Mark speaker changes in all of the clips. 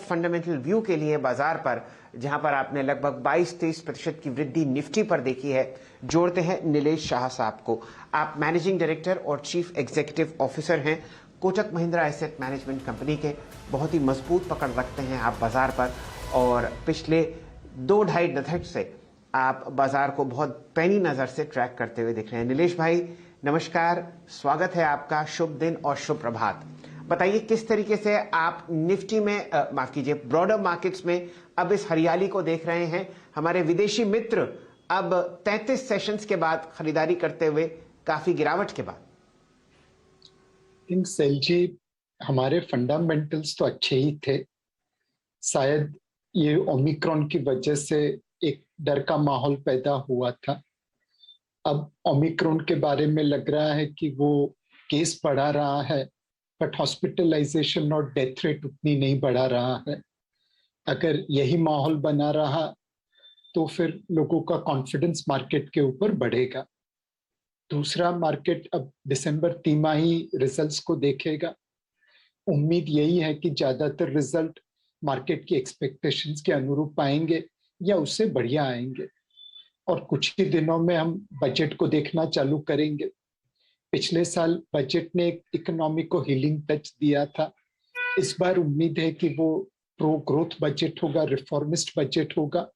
Speaker 1: Fundamental view के लिए बाजार पर, जहां पर आपने लगभग 22-23% की वृद्धि निफ्टी पर देखी है, जोड़ते हैं नीलेश शाह साहब को। आप मैनेजिंग डायरेक्टर और चीफ एग्जीक्यूटिव ऑफिसर हैं Kotak Mahindra asset management company के। बहुत ही मजबूत पकड़ रखते हैं आप बाजार पर, और पिछले 2-2.5 दशक से आप बाजार को बहुत पैनी नजर से ट्रैक करते हुए दिख रहे हैं। नीलेश भाई नमस्कार, स्वागत है आपका, शुभ दिन और शुभ प्रभात। बताइए किस तरीके से आप निफ्टी में माफ कीजिए ब्रॉडर मार्केट्स में अब इस हरियाली को देख रहे हैं। हमारे विदेशी मित्र अब 33 सेशंस के बाद खरीदारी करते हुए काफी गिरावट के बाद।
Speaker 2: सेल जी, हमारे फंडामेंटल्स तो अच्छे ही थे। शायद ये ओमिक्रॉन की वजह से एक डर का माहौल पैदा हुआ था। अब ओमिक्रॉन के बारे में लग रहा है कि वो केस बढ़ा रहा है, बट हॉस्पिटलाइजेशन और डेथ रेट उतनी नहीं बढ़ा रहा है। अगर यही माहौल बना रहा तो फिर लोगों का कॉन्फिडेंस मार्केट के ऊपर बढ़ेगा। दूसरा, मार्केट अब दिसंबर तिमाही रिजल्ट्स को देखेगा। उम्मीद यही है कि ज्यादातर रिजल्ट मार्केट की एक्सपेक्टेशंस के अनुरूप आएंगे या उससे बढ़िया आएंगे, और कुछ ही दिनों में हम बजट को देखना चालू करेंगे। पिछले साल बजट ने एक इकोनॉमी को हीलिंग टच दिया था। इस बार उम्मीद है कि वो प्रो ग्रोथ बजट होगा, रिफॉर्मिस्ट बजट होगा,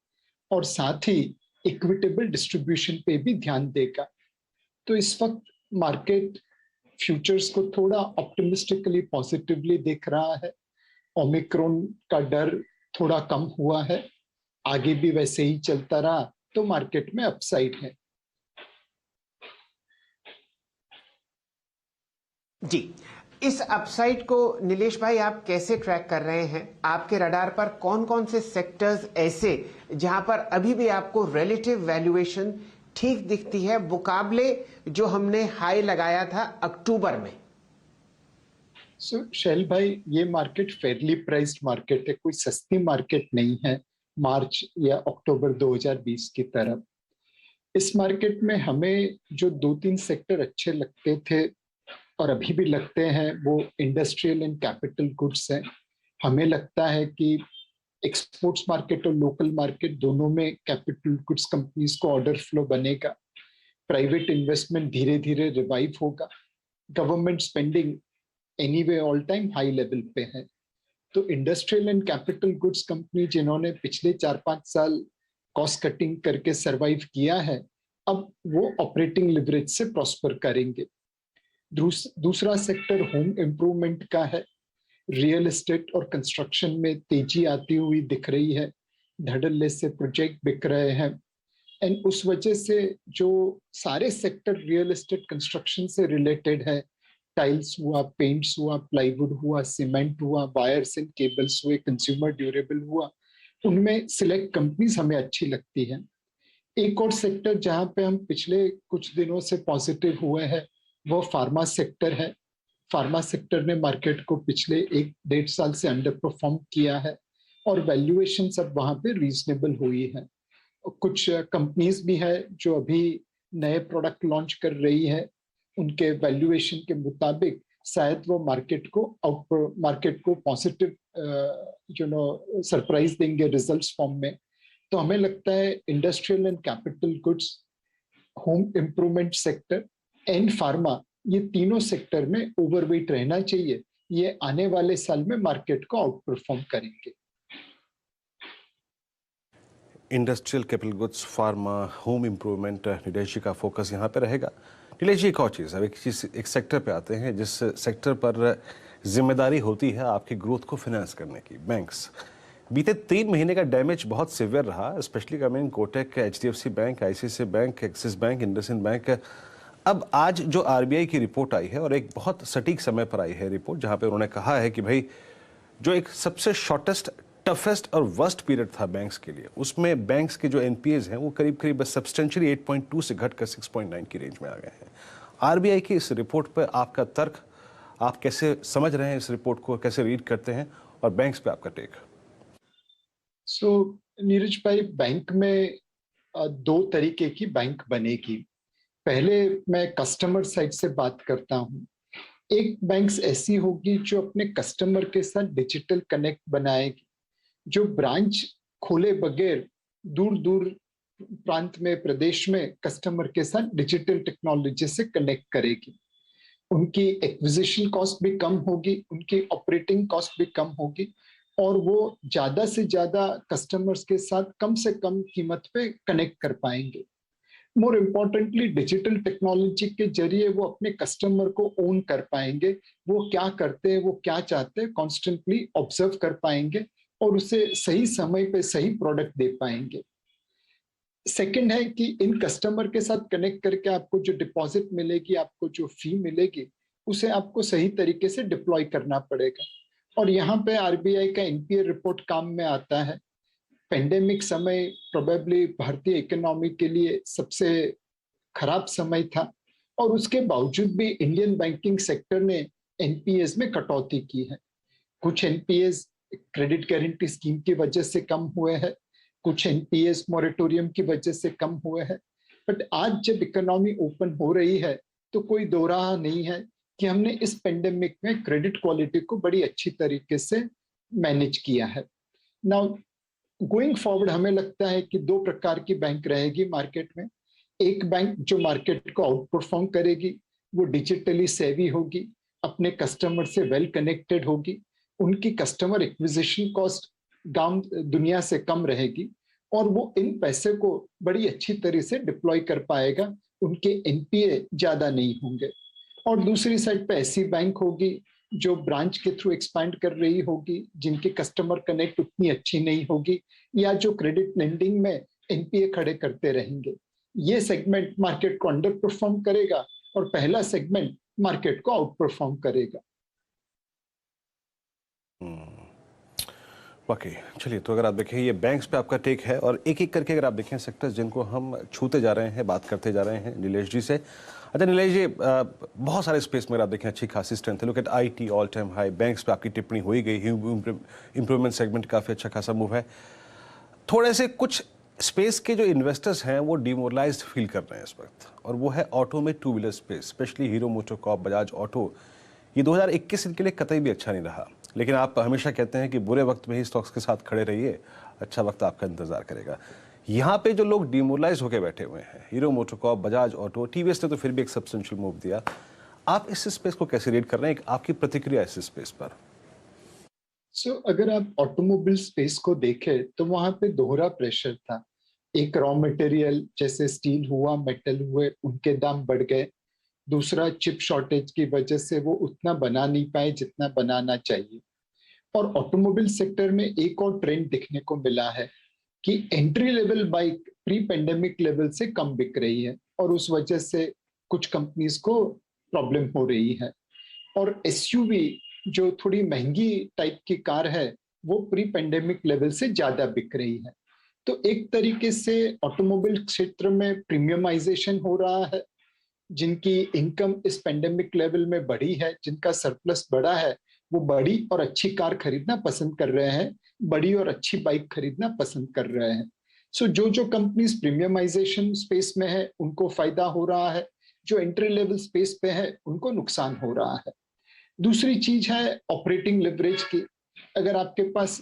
Speaker 2: और साथ ही इक्विटेबल डिस्ट्रीब्यूशन पे भी ध्यान देगा। तो इस वक्त मार्केट फ्यूचर्स को थोड़ा ऑप्टिमिस्टिकली पॉजिटिवली देख रहा है। ओमिक्रॉन का डर थोड़ा कम हुआ है, आगे भी वैसे ही चलता रहा तो मार्केट में अपसाइड है।
Speaker 1: जी, इस अपसाइड को नीलेश भाई आप कैसे ट्रैक कर रहे हैं? आपके रडार पर कौन कौन से सेक्टर्स ऐसे जहां पर अभी भी आपको रिलेटिव वैल्यूएशन ठीक दिखती है मुकाबले जो हमने हाई लगाया था अक्टूबर में?
Speaker 2: शैल भाई, ये मार्केट फेयरली प्राइस्ड मार्केट है, कोई सस्ती मार्केट नहीं है मार्च या अक्टूबर 2020 की तरफ। इस मार्केट में हमें जो 2-3 सेक्टर अच्छे लगते थे और अभी भी लगते हैं, वो इंडस्ट्रियल एंड कैपिटल गुड्स है। हमें लगता है कि एक्सपोर्ट्स मार्केट और लोकल मार्केट दोनों में कैपिटल गुड्स कंपनीज को ऑर्डर फ्लो बनेगा। प्राइवेट इन्वेस्टमेंट धीरे धीरे रिवाइव होगा। Government spending anyway all time high level पे है। तो industrial and capital goods company जिन्होंने पिछले 4-5 साल कॉस्ट कटिंग करके सरवाइव किया है, अब वो ऑपरेटिंग लिवरेज से प्रॉस्पर करेंगे। दूसरा सेक्टर होम इम्प्रूवमेंट का है। रियल एस्टेट और कंस्ट्रक्शन में तेजी आती हुई दिख रही है, धड़ल्ले से प्रोजेक्ट बिक रहे हैं, एंड उस वजह से जो सारे सेक्टर रियल एस्टेट कंस्ट्रक्शन से रिलेटेड है, टाइल्स हुआ, पेंट्स हुआ, प्लाईवुड हुआ, सीमेंट हुआ, वायर्स एंड केबल्स हुए, कंज्यूमर ड्यूरेबल हुआ, उनमें सिलेक्ट कंपनीज हमें अच्छी लगती हैं। एक और सेक्टर जहां पे हम पिछले कुछ दिनों से पॉजिटिव हुए हैं वो फार्मा सेक्टर है। फार्मा सेक्टर ने मार्केट को पिछले 1-1.5 साल से अंडर परफॉर्म किया है, और वैल्यूएशन सब वहां पे रीजनेबल हुई है। कुछ कंपनीज भी है जो अभी नए प्रोडक्ट लॉन्च कर रही है, उनके वैल्यूएशन के मुताबिक शायद वो मार्केट को पॉजिटिव सरप्राइज देंगे रिजल्ट्स फॉर्म में। तो हमें लगता है industrial and capital goods, home improvement sector and pharma, ये तीनों सेक्टर में ओवरवेट रहना चाहिए। ये आने वाले साल में मार्केट को आउट परफॉर्म करेंगे।
Speaker 3: Industrial capital goods, pharma, home improvement, Nilesh ji का फोकस यहाँ पे रहेगा। नीलेश जी, एक और चीज़, अब एक सेक्टर पे आते हैं जिस सेक्टर पर जिम्मेदारी होती है आपकी ग्रोथ को फिनेंस करने की, बैंक्स। बीते 3 महीने का डैमेज बहुत सिवियर रहा, specially coming Kotak, HDFC bank, ICICI bank, axis bank, IndusInd bank. अब आज जो RBI की रिपोर्ट आई है, और एक बहुत सटीक समय पर आई है रिपोर्ट, जहाँ पे उन्होंने कहा है कि भाई जो एक सबसे शॉर्टेस्ट, टफेस्ट और वर्स्ट पीरियड था बैंक्स के लिए, उसमें बैंक्स के जो NPAs हैं वो करीब करीब सब्सटेंशियली 8.2 से घटकर 6.9 की रेंज में आ गए हैं। RBI की इस रिपोर्ट पर आपका तर्क, आप कैसे समझ रहे हैं इस रिपोर्ट को, कैसे रीड करते हैं, और बैंक्स पे आपका टेक?
Speaker 2: नीरज भाई, बैंक में 2 तरीके की बैंक बनेगी। पहले मैं कस्टमर साइड से बात करता हूँ। एक बैंक्स ऐसी होगी जो अपने कस्टमर के साथ डिजिटल कनेक्ट बनाएगी, जो ब्रांच खोले बगैर दूर दूर प्रांत में, प्रदेश में कस्टमर के साथ डिजिटल टेक्नोलॉजी से कनेक्ट करेगी। उनकी एक्विजिशन कॉस्ट भी कम होगी, उनकी ऑपरेटिंग कॉस्ट भी कम होगी, और वो ज्यादा से ज्यादा कस्टमर्स के साथ कम से कम कीमत पे कनेक्ट कर पाएंगे। मोर इम्पोर्टेंटली डिजिटल टेक्नोलॉजी के जरिए वो अपने कस्टमर को ओन कर पाएंगे, वो क्या करते हैं, वो क्या चाहते हैं, कॉन्स्टेंटली ऑब्जर्व कर पाएंगे और उसे सही समय पे सही प्रोडक्ट दे पाएंगे। सेकंड है कि इन कस्टमर के साथ कनेक्ट करके आपको जो डिपॉजिट मिलेगी, आपको जो फी मिलेगी, उसे आपको सही तरीके से डिप्लॉय करना पड़ेगा। और यहाँ पे आरबीआई का एनपीए रिपोर्ट काम में आता है। पेंडेमिक समय प्रोबेबली भारतीय इकोनॉमी के लिए सबसे खराब समय था, और उसके बावजूद भी इंडियन बैंकिंग सेक्टर ने एनपीएस में कटौती की है। कुछ एनपीएस क्रेडिट गारंटी स्कीम की वजह से कम हुए हैं, कुछ एनपीएस मॉरेटोरियम की वजह से कम हुए हैं। बट आज जब इकोनॉमी ओपन हो रही है तो कोई दो राह नहीं है कि हमने इस पेंडेमिक में क्रेडिट क्वालिटी को बड़ी अच्छी तरीके से मैनेज किया है। नाउ गोइंग फॉरवर्ड हमें लगता है कि दो प्रकार की बैंक रहेगी मार्केट में। एक बैंक जो मार्केट को आउट परफॉर्म करेगी, वो डिजिटली सेवी होगी, अपने कस्टमर से वेल कनेक्टेड होगी, उनकी कस्टमर एक्विजिशन कॉस्ट गांव दुनिया से कम रहेगी, और वो इन पैसे को बड़ी अच्छी तरह से डिप्लॉय कर पाएगा, उनके एनपीए ज्यादा नहीं होंगे। और दूसरी साइड पे ऐसी बैंक होगी जो ब्रांच के थ्रू एक्सपैंड कर रही होगी, जिनकी कस्टमर कनेक्ट उतनी अच्छी नहीं होगी, या जो क्रेडिट लेंडिंग में एनपीए खड़े करते रहेंगे। ये सेगमेंट मार्केट को अंडर परफॉर्म करेगा और पहला सेगमेंट मार्केट को आउट परफॉर्म करेगा।
Speaker 3: ओके, चलिए, तो अगर आप देखें ये बैंक्स पे आपका टेक है, और एक एक करके अगर आप देखें सेक्टर्स जिनको हम छूते जा रहे हैं, बात करते जा रहे हैं नीलेश जी से। अच्छा नीलेश जी, बहुत सारे स्पेस में आप देखें अच्छी खासी स्ट्रेंथ है। Look at IT all time high, banks पे आपकी टिप्पणी हो ही गई, इंप्रूवमेंट सेगमेंट काफ़ी अच्छा खासा मूव है। थोड़े से कुछ स्पेस के जो इन्वेस्टर्स हैं वो डिमोरलाइज्ड फील कर रहे हैं इस वक्त, और वो है ऑटो में, two wheeler space, specially hero MotoCorp, Bajaj auto. ये 2021 के लिए कतई भी अच्छा नहीं रहा, लेकिन आप हमेशा कहते हैं कि बुरे वक्त में ही स्टॉक्स के साथ खड़े रहिए, अच्छा वक्त आपका इंतजार करेगा। यहाँ पे जो लोग डिमोरलाइज होकर बैठे हुए हैं, hero MotoCorp, Bajaj auto, TVS ने तो फिर भी एक सब्सटेंशियल मूव दिया, आप इस स्पेस को कैसे रीड कर रहे हैं, आपकी प्रतिक्रिया इस स्पेस पर?
Speaker 2: अगर आप ऑटोमोबाइल स्पेस को देखें तो वहां पे दोहरा प्रेशर था। एक रॉ मटेरियल जैसे स्टील हुआ, मेटल हुए, उनके दाम बढ़ गए। दूसरा, चिप शॉर्टेज की वजह से वो उतना बना नहीं पाए जितना बनाना चाहिए। और ऑटोमोबाइल सेक्टर में एक और ट्रेंड दिखने को मिला है कि entry level bike pre pandemic level से कम बिक रही है, और उस वजह से कुछ कंपनीज को प्रॉब्लम हो रही है। और एसयूवी जो थोड़ी महंगी टाइप की कार है, वो प्री पेंडेमिक लेवल से ज्यादा बिक रही है। तो एक तरीके से ऑटोमोबाइल क्षेत्र में प्रीमियमाइजेशन हो रहा है। जिनकी इनकम इस पेंडेमिक लेवल में बढ़ी है, जिनका सरप्लस बढ़ा है, वो बड़ी और अच्छी कार खरीदना पसंद कर रहे हैं, बड़ी और अच्छी बाइक खरीदना पसंद कर रहे हैं। जो जो कंपनीज प्रीमियमाइजेशन स्पेस में है उनको फायदा हो रहा है, जो एंट्री लेवल स्पेस पे है उनको नुकसान हो रहा है। दूसरी चीज है ऑपरेटिंग लिवरेज की। अगर आपके पास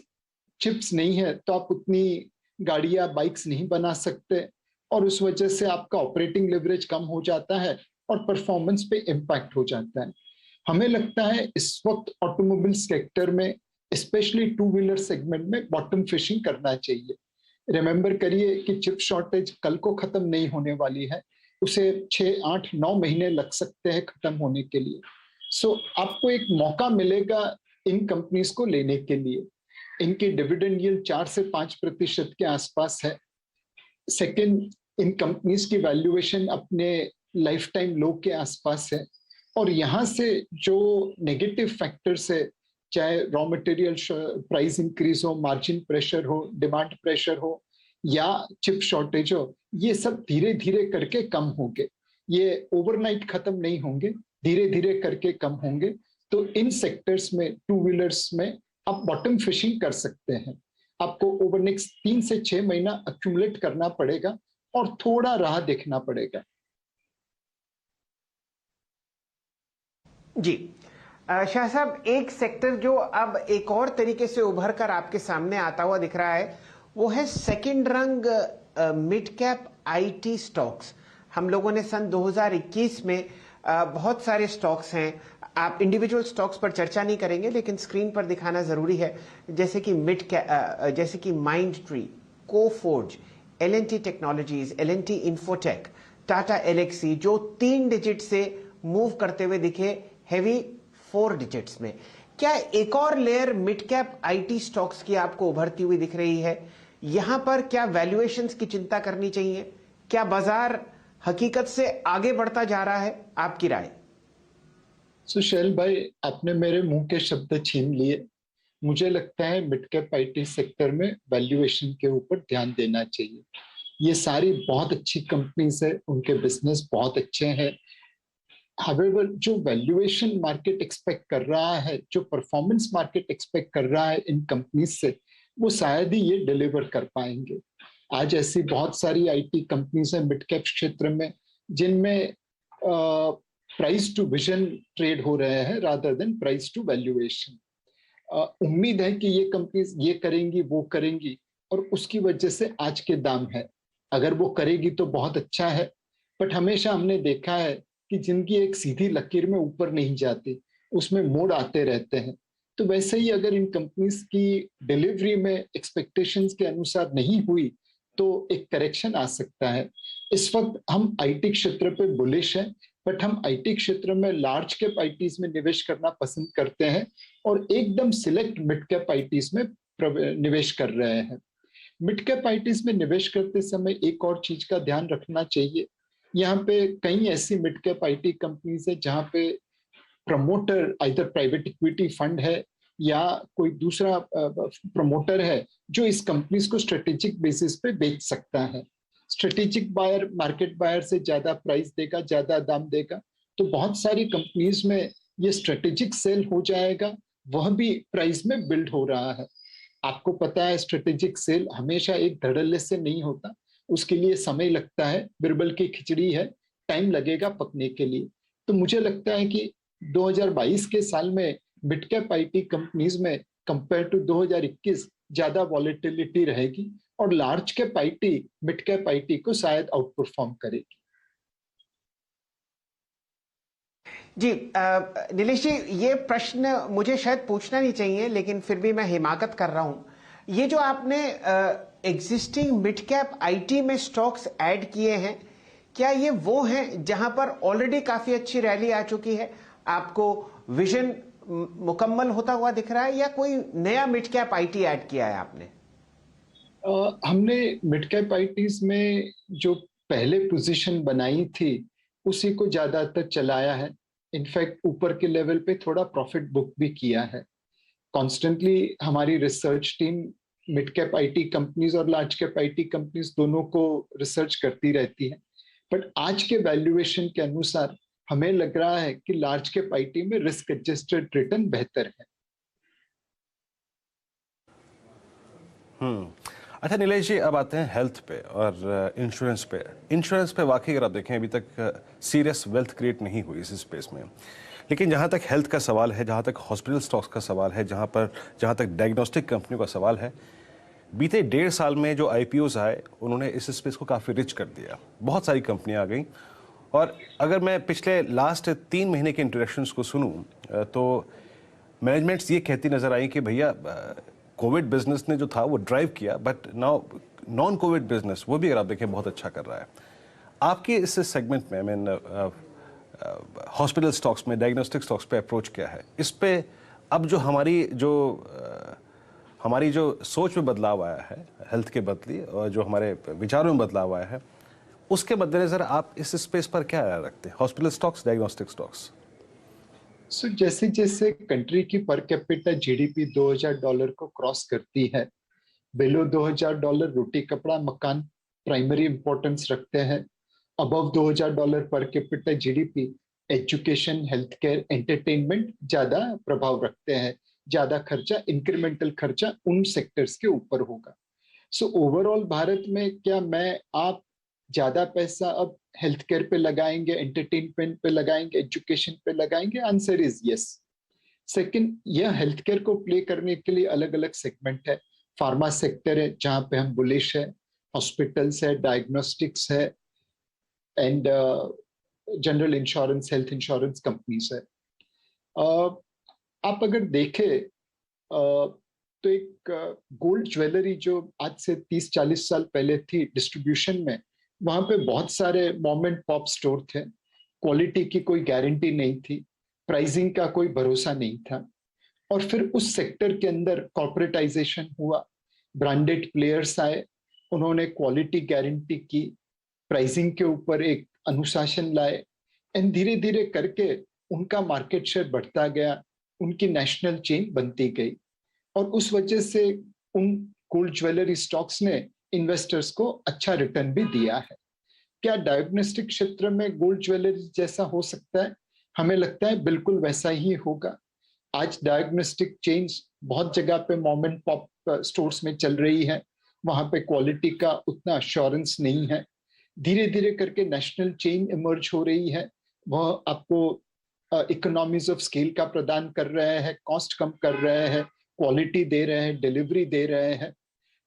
Speaker 2: चिप्स नहीं है तो आप उतनी गाड़ियां, बाइक्स नहीं बना सकते, और उस वजह से आपका ऑपरेटिंग लिवरेज कम हो जाता है और परफॉर्मेंस पे इम्पैक्ट हो जाता है। हमें लगता है इस वक्त ऑटोमोबाइल सेक्टर में, स्पेशली टू व्हीलर सेगमेंट में, बॉटम फिशिंग करना चाहिए। रिमेंबर करिए कि चिप शॉर्टेज कल को खत्म नहीं होने वाली है, उसे 6, 8, 9 महीने लग सकते हैं खत्म होने के लिए। आपको एक मौका मिलेगा इन कंपनीज को लेने के लिए। इनकी डिविडेंड यील्ड 4 से 5% के आसपास है। सेकंड, इन कंपनीज की वैल्यूएशन अपने लाइफ टाइम लो के आसपास है। और यहाँ से जो नेगेटिव फैक्टर्स है, चाहे रॉ मटेरियल प्राइस इंक्रीज हो, मार्जिन प्रेशर हो, डिमांड प्रेशर हो, या चिप शॉर्टेज हो, ये सब धीरे धीरे करके कम होंगे। ये ओवरनाइट खत्म नहीं होंगे, धीरे धीरे करके कम होंगे। तो इन सेक्टर्स में, टू व्हीलर्स में, आप बॉटम फिशिंग कर सकते हैं। आपको ओवर नेक्स्ट 3 से 6 महीना अक्यूमुलेट करना पड़ेगा और थोड़ा राह देखना पड़ेगा।
Speaker 1: जी, शाह साहब, एक सेक्टर जो अब एक और तरीके से उभर कर आपके सामने आता हुआ दिख रहा है वो है सेकंड रंग मिड कैप आईटी स्टॉक्स। हम लोगों ने सन 2021 में बहुत सारे स्टॉक्स हैं, आप इंडिविजुअल स्टॉक्स पर चर्चा नहीं करेंगे लेकिन स्क्रीन पर दिखाना जरूरी है, जैसे कि जैसे कि Mindtree, Coforge, L and T Technologies, L and T Infotech, Tata Elxsi, जो 3 डिजिट से मूव करते हुए दिखे हैवी 4 डिजिट्स में। क्या एक और layer mid cap IT stocks की आपको उभरती हुई दिख रही है? यहां पर क्या वैल्यूएशंस की चिंता करनी चाहिए? क्या बाजार हकीकत से आगे बढ़ता जा रहा है? आपकी राय।
Speaker 2: सुशैल भाई, आपने मेरे मुंह के शब्द छीन लिए। मुझे लगता है मिड कैप आईटी सेक्टर में वैल्यूएशन के ऊपर ध्यान देना चाहिए। ये सारी बहुत अच्छी कंपनीज है, उनके बिजनेस बहुत अच्छे हैं। हावेवर जो वैल्यूएशन मार्केट एक्सपेक्ट कर रहा है, जो परफॉर्मेंस मार्केट एक्सपेक्ट कर रहा है इन कंपनीज से, वो शायद ही ये डिलीवर कर पाएंगे। आज ऐसी बहुत सारी आईटी कंपनीज है मिड कैप क्षेत्र में जिनमें प्राइस टू विजन ट्रेड हो रहे हैं rather than price to valuation. उम्मीद है कि ये कंपनीज ये करेंगी, वो करेंगी, और उसकी वजह से आज के दाम है। अगर वो करेगी तो बहुत अच्छा है, बट हमेशा हमने देखा है कि जिनकी एक सीधी लकीर में ऊपर नहीं जाती, उसमें मोड़ आते रहते हैं। तो वैसे ही अगर इन कंपनीज की डिलीवरी में एक्सपेक्टेशंस के अनुसार नहीं हुई तो एक करेक्शन आ सकता है। इस वक्त हम आईटी क्षेत्र पे बुलिश हैं, बट हम आईटी क्षेत्र में लार्ज कैप आईटीज में निवेश करना पसंद करते हैं और एकदम सिलेक्ट मिड कैप आईटीज में निवेश कर रहे हैं। मिड कैप आईटीज में निवेश करते समय एक और चीज का ध्यान रखना चाहिए। यहाँ पे कई ऐसी मिड कैप आईटी कंपनीज है जहाँ पे promoter either private equity fund है या कोई दूसरा प्रमोटर है जो इस कंपनीज को स्ट्रेटेजिक बेसिस पे बेच सकता है। स्ट्रेटेजिक बायर मार्केट बायर से ज्यादा प्राइस देगा, ज्यादा दाम देगा, तो बहुत सारी कंपनीज में ये स्ट्रेटेजिक सेल हो जाएगा, वह भी प्राइस में बिल्ड हो रहा है। आपको पता है स्ट्रेटेजिक सेल हमेशा एक धड़ल्ले से नहीं होता, उसके लिए समय लगता है, बिरबल की खिचड़ी है, टाइम लगेगा पकने के लिए। तो मुझे लगता है कि 2022 के साल में मिड कैप आईटी कंपनीज में कंपेयर टू 2021 ज्यादा वॉलेटिलिटी रहेगी और large cap IT mid cap IT को शायद आउट परफॉर्म करेगी।
Speaker 1: जी नीलेश जी, ये प्रश्न मुझे शायद पूछना नहीं चाहिए लेकिन फिर भी मैं हिमाकत कर रहा हूं। ये जो आपने एग्जिस्टिंग मिड कैप आईटी में स्टॉक्स ऐड किए हैं, क्या ये वो हैं जहां पर ऑलरेडी काफी अच्छी रैली आ चुकी है, आपको विजन मुकम्मल होता हुआ दिख रहा है, या कोई नया मिड कैप आईटी ऐड किया है आपने?
Speaker 2: हमने मिड कैप आईटीज में जो पहले पोजीशन बनाई थी उसी को ज्यादातर चलाया है। इनफैक्ट ऊपर के लेवल पे थोड़ा प्रॉफिट बुक भी किया है। कॉन्स्टेंटली हमारी research team mid cap IT companies और लार्ज कैप आईटी कंपनीज दोनों को रिसर्च करती रहती है, बट आज के वैल्यूएशन के अनुसार हमें लग रहा है कि लार्ज कैप आईटी में रिस्क एडजस्टेड रिटर्न बेहतर है।
Speaker 3: अच्छा नीलेश जी, अब आते हैं हेल्थ पे और इंश्योरेंस पे। इंश्योरेंस पे वाकई अगर आप देखें अभी तक सीरियस वेल्थ क्रिएट नहीं हुई इस स्पेस में, लेकिन जहाँ तक हेल्थ का सवाल है, जहाँ तक हॉस्पिटल स्टॉक्स का सवाल है, जहाँ तक डायग्नोस्टिक कंपनियों का सवाल है, बीते 1.5 साल में जो IPOs आए उन्होंने इस स्पेस को काफ़ी रिच कर दिया। बहुत सारी कंपनियाँ आ गई और अगर मैं पिछले लास्ट 3 महीने के इंटरेक्शंस को सुनूं तो मैनेजमेंट्स ये कहती नज़र आई कि भैया कोविड बिजनेस ने जो था वो ड्राइव किया, but now non Covid business वो भी अगर आप देखें बहुत अच्छा कर रहा है। आपकी इस सेगमेंट में आई मीन हॉस्पिटल स्टॉक्स में, डायग्नोस्टिक स्टॉक्स पे अप्रोच क्या है? इस पे अब जो हमारी जो सोच में बदलाव आया है हेल्थ के बदली, और जो हमारे विचारों में बदलाव आया है, उसके मद्देनजर आप इस स्पेस पर क्या रखते हैं, हॉस्पिटल स्टॉक्स, डायग्नोस्टिक स्टॉक्स?
Speaker 2: सो जैसे जैसे कंट्री की पर कैपिटा जीडीपी $2000 को क्रॉस करती है, बिलो $2000 रोटी कपड़ा मकान प्राइमरी इंपॉर्टेंस रखते हैं। Above $2000 per capita GDP education, health care, entertainment ज्यादा प्रभाव रखते हैं। ज्यादा खर्चा, इंक्रीमेंटल खर्चा उन सेक्टर्स के ऊपर होगा। सो ओवरऑल भारत में क्या आप ज्यादा पैसा अब हेल्थ केयर पे लगाएंगे, एंटरटेनमेंट पे लगाएंगे, एजुकेशन पे लगाएंगे? Answer is yes. सेकंड, यह हेल्थ केयर को प्ले करने के लिए अलग अलग सेगमेंट है। फार्मा सेक्टर है जहां पे हम बुलिश है, हॉस्पिटल्स है, डायग्नोस्टिक्स है, and general insurance, health insurance companies है। आप अगर देखें तो एक गोल्ड ज्वेलरी जो आज से 30-40 साल पहले थी डिस्ट्रीब्यूशन में, वहां पे बहुत सारे मॉम एंड पॉप स्टोर थे। क्वालिटी की कोई गारंटी नहीं थी, प्राइसिंग का कोई भरोसा नहीं था। और फिर उस सेक्टर के अंदर कॉर्पोरेटाइजेशन हुआ, ब्रांडेड प्लेयर्स आए, उन्होंने क्वालिटी गारंटी की, प्राइसिंग के ऊपर एक अनुशासन लाए, एंड धीरे धीरे करके उनका मार्केट शेयर बढ़ता गया, उनकी नेशनल चेन बनती गई। और उस वजह से उन गोल्ड ज्वेलरी स्टॉक्स ने इन्वेस्टर्स को अच्छा रिटर्न भी दिया है। क्या डायग्नोस्टिक क्षेत्र में गोल्ड ज्वेलरी जैसा हो सकता है? हमें लगता है बिल्कुल वैसा ही होगा। आज डायग्नोस्टिक चेन्स बहुत जगह पे मॉम एंड पॉप स्टोर्स में चल रही है, वहां पे क्वालिटी का उतना अश्योरेंस नहीं है। धीरे धीरे करके नेशनल चेन इमर्ज हो रही है, वह आपको इकोनॉमीज ऑफ स्केल का प्रदान कर रहे हैं, कॉस्ट कम कर रहे हैं, क्वालिटी दे रहे हैं, डिलीवरी दे रहे हैं।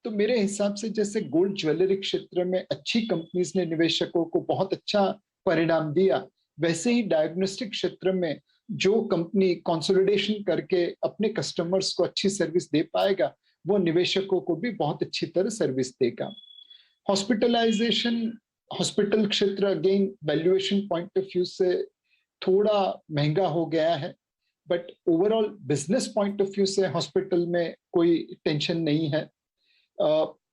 Speaker 2: तो मेरे हिसाब से जैसे गोल्ड ज्वेलरी क्षेत्र में अच्छी कंपनीज ने निवेशकों को बहुत अच्छा परिणाम दिया, वैसे ही डायग्नोस्टिक क्षेत्र में जो कंपनी कंसोलिडेशन करके अपने कस्टमर्स को अच्छी सर्विस दे पाएगा, वो निवेशकों को भी बहुत अच्छी तरह सर्विस देगा। हॉस्पिटलाइजेशन, हॉस्पिटल क्षेत्र again valuation point of view से थोड़ा महंगा हो गया है, but overall business point of view से हॉस्पिटल में कोई टेंशन नहीं है।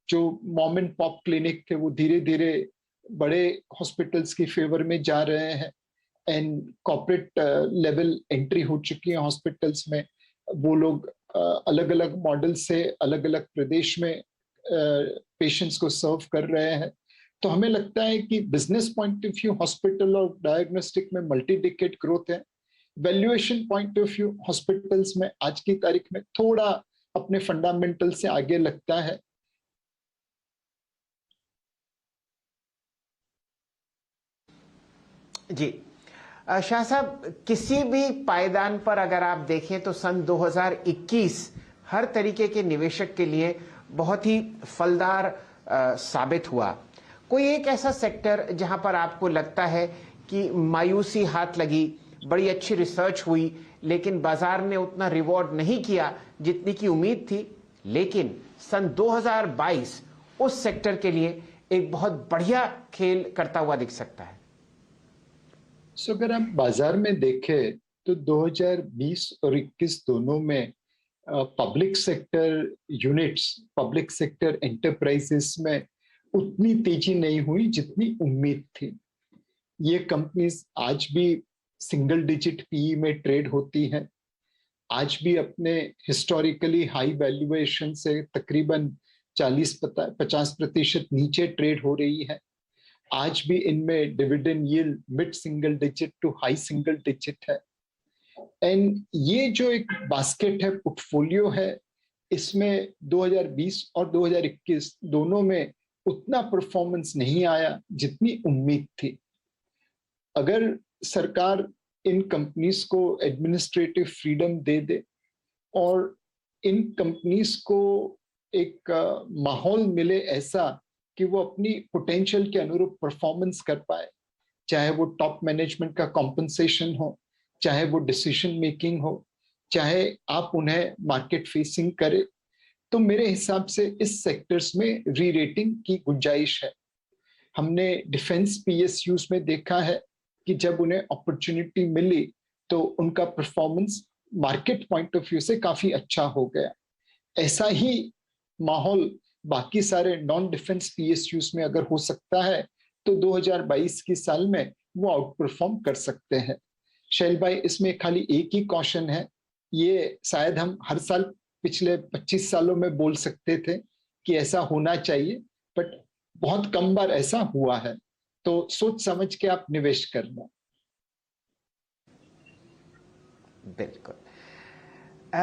Speaker 2: जो मॉम एंड पॉप क्लिनिक थे वो धीरे धीरे बड़े हॉस्पिटल्स की फेवर में जा रहे हैं, एंड कॉर्पोरेट लेवल एंट्री हो चुकी है हॉस्पिटल्स में। वो लोग अलग अलग मॉडल से अलग अलग प्रदेश में पेशेंट्स को सर्व कर रहे हैं। तो हमें लगता है कि business point of view hospital और डायग्नोस्टिक में मल्टी डिकेड ग्रोथ है। Valuation point of view hospitals में आज की तारीख में थोड़ा अपने फंडामेंटल से आगे लगता है।
Speaker 1: जी शाह साहब, किसी भी पायदान पर अगर आप देखें तो सन 2021 हर तरीके के निवेशक के लिए बहुत ही फलदार साबित हुआ। कोई एक ऐसा सेक्टर जहां पर आपको लगता है कि मायूसी हाथ लगी, बड़ी अच्छी रिसर्च हुई लेकिन बाजार ने उतना रिवॉर्ड नहीं किया जितनी की उम्मीद थी, लेकिन सन 2022 उस सेक्टर के लिए एक बहुत बढ़िया खेल करता हुआ दिख सकता है?
Speaker 2: अगर आप बाजार में देखें तो 2020 और 21 दोनों में public sector units, public sector enterprises में उतनी तेजी नहीं हुई जितनी उम्मीद थी। ये कंपनीज आज भी सिंगल डिजिट पीई में ट्रेड होती हैं, आज भी अपने हिस्टोरिकली हाई वैल्यूएशन से तकरीबन 40-50% नीचे ट्रेड हो रही है। आज भी इनमें dividend yield mid single digit to high single digit है। एंड ये जो एक बास्केट है, पोर्टफोलियो है, इसमें 2020 और 2021 दोनों में उतना परफॉर्मेंस नहीं आया जितनी उम्मीद थी। अगर सरकार इन कंपनीज को एडमिनिस्ट्रेटिव फ्रीडम दे दे और इन कंपनीज को एक माहौल मिले ऐसा कि वो अपनी पोटेंशियल के अनुरूप परफॉर्मेंस कर पाए, चाहे वो टॉप मैनेजमेंट का कॉम्पनसेशन हो, चाहे वो डिसीजन मेकिंग हो, चाहे आप उन्हें मार्केट फेसिंग करे, तो मेरे हिसाब से इस सेक्टर्स में री रेटिंग की गुंजाइश है। हमने डिफेंस पीएसयूज में देखा है कि जब उन्हें अपॉर्चुनिटी मिली तो उनका performance market point of view से काफी अच्छा हो गया। ऐसा ही माहौल बाकी सारे नॉन डिफेंस पीएसयूज में अगर हो सकता है तो 2022 की साल में वो आउट परफॉर्म कर सकते हैं। शैल भाई, इसमें खाली एक ही कॉशन है, ये शायद हम हर साल पिछले 25 सालों में बोल सकते थे कि ऐसा होना चाहिए, बट बहुत कम बार ऐसा हुआ है, तो सोच समझ के आप निवेश करना।
Speaker 1: बिल्कुल।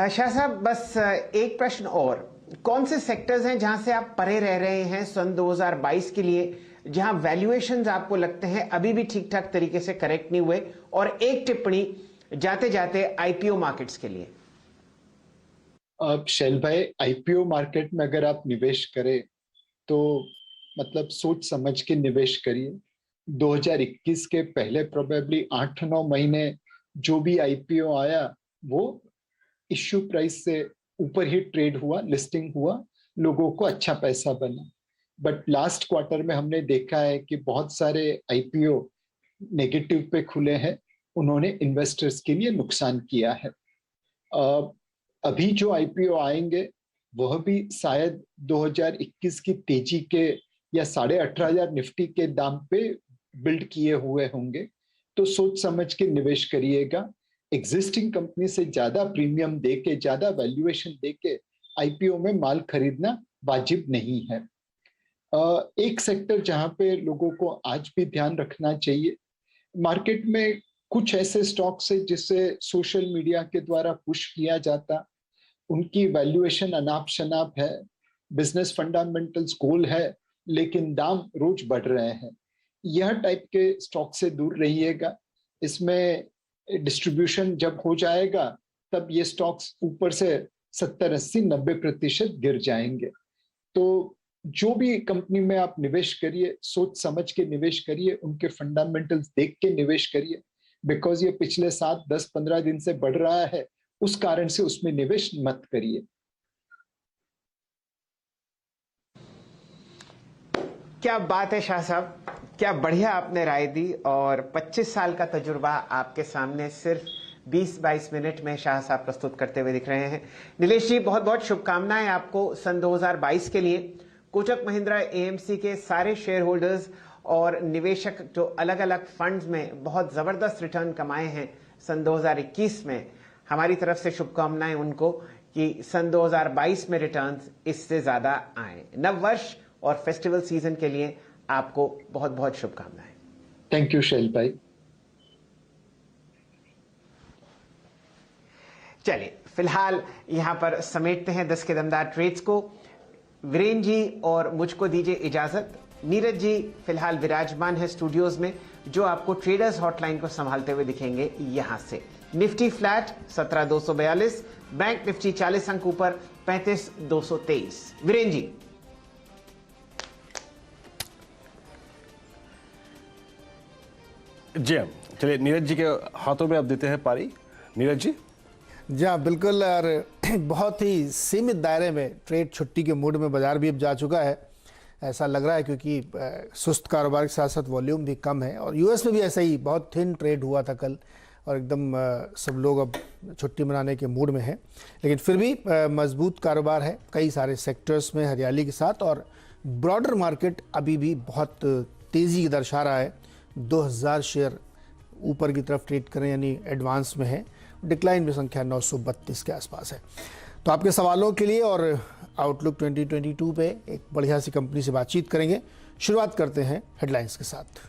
Speaker 1: शाह साहब, बस एक प्रश्न और, कौन से सेक्टर्स हैं जहां से आप परे रह रहे हैं सन 2022 के लिए, जहां वैल्यूएशंस आपको लगते हैं अभी भी ठीक ठाक तरीके से करेक्ट नहीं हुए? और एक टिप्पणी, जाते जाते आईपीओ मार्केट्स के लिए?
Speaker 2: अब शैल भाई, आईपीओ मार्केट में अगर आप निवेश करें तो मतलब सोच समझ के निवेश करिए। 2021 के पहले प्रोबेबली 8-9 महीने जो भी आईपीओ आया वो इश्यू प्राइस से ऊपर ही ट्रेड हुआ, लिस्टिंग हुआ, लोगों को अच्छा पैसा बना। बट लास्ट क्वार्टर में हमने देखा है कि बहुत सारे आईपीओ नेगेटिव पे खुले हैं, उन्होंने इन्वेस्टर्स के लिए नुकसान किया है। अभी जो आईपीओ आएंगे वह भी शायद 2021 की तेजी के या 18,500 निफ्टी के दाम पे बिल्ड किए हुए होंगे। तो सोच समझ के निवेश करिएगा। एग्जिस्टिंग कंपनी से ज्यादा प्रीमियम देके, ज्यादा वैल्यूएशन देके आईपीओ में माल खरीदना वाजिब नहीं है। एक सेक्टर जहां पे लोगों को आज भी ध्यान रखना चाहिए, मार्केट में कुछ ऐसे स्टॉक्स है जिसे सोशल मीडिया के द्वारा पुश किया जाता, उनकी वैल्यूएशन अनाप शनाप है, बिजनेस फंडामेंटल्स गोल है, लेकिन दाम रोज बढ़ रहे हैं। यह टाइप के स्टॉक से दूर रहिएगा। इसमें डिस्ट्रीब्यूशन जब हो जाएगा तब ये स्टॉक्स ऊपर से 70, 80, 90% गिर जाएंगे। तो जो भी कंपनी में आप निवेश करिए, सोच समझ के निवेश करिए, उनके फंडामेंटल्स देख के निवेश करिए। बिकॉज ये पिछले 7, 10, 15 दिन से बढ़ रहा है, उस कारण से उसमें निवेश मत करिए।
Speaker 1: क्या बात है शाह साहब, क्या बढ़िया आपने राय दी। और 25 साल का तजुर्बा आपके सामने सिर्फ 20-22 मिनट में शाह साहब प्रस्तुत करते हुए दिख रहे हैं। नीलेश जी, बहुत बहुत शुभकामनाएं आपको सन 2022 के लिए। कोटक महिंद्रा एएमसी के सारे शेयर होल्डर्स और निवेशक जो अलग अलग फंड्स में बहुत जबरदस्त रिटर्न कमाए हैं सन 2021 में, हमारी तरफ से शुभकामनाएं उनको कि सन 2022 में रिटर्न्स इससे ज्यादा आए। नव वर्ष और फेस्टिवल सीजन के लिए आपको बहुत बहुत शुभकामनाएं।
Speaker 2: थैंक यू शैल भाई।
Speaker 1: चलिए फिलहाल यहां पर समेटते हैं 10 के दमदार ट्रेड्स को। वीरेन जी और मुझको दीजिए इजाजत। नीरज जी फिलहाल विराजमान है स्टूडियोज में, जो आपको ट्रेडर्स हॉटलाइन को संभालते हुए दिखेंगे यहां से। निफ्टी फ्लैट 17,242, बैंक निफ्टी 40 अंक ऊपर 35,223। वीरेन जी।
Speaker 3: जी हाँ, चलिए नीरज जी के हाथों में अब देते हैं पारी। नीरज जी।
Speaker 4: जी हाँ बिल्कुल, और बहुत ही सीमित दायरे में ट्रेड छुट्टी के मूड में बाजार भी अब जा चुका है, ऐसा लग रहा है, क्योंकि सुस्त कारोबार के साथ साथ वॉल्यूम भी कम है। और यूएस में भी ऐसा ही बहुत थिन ट्रेड हुआ था कल, और एकदम सब लोग अब छुट्टी मनाने के मूड में हैं। लेकिन फिर भी मजबूत कारोबार है कई सारे सेक्टर्स में हरियाली के साथ, और ब्रॉडर मार्केट अभी भी बहुत तेज़ी दर्शा रहा है। 2000 शेयर ऊपर की तरफ ट्रेड करें, यानी एडवांस में है। डिक्लाइन में संख्या 932 के आसपास है। तो आपके सवालों के लिए और आउटलुक 2022 पे एक बढ़िया सी कंपनी से बातचीत करेंगे। शुरुआत करते हैं हेडलाइंस के साथ।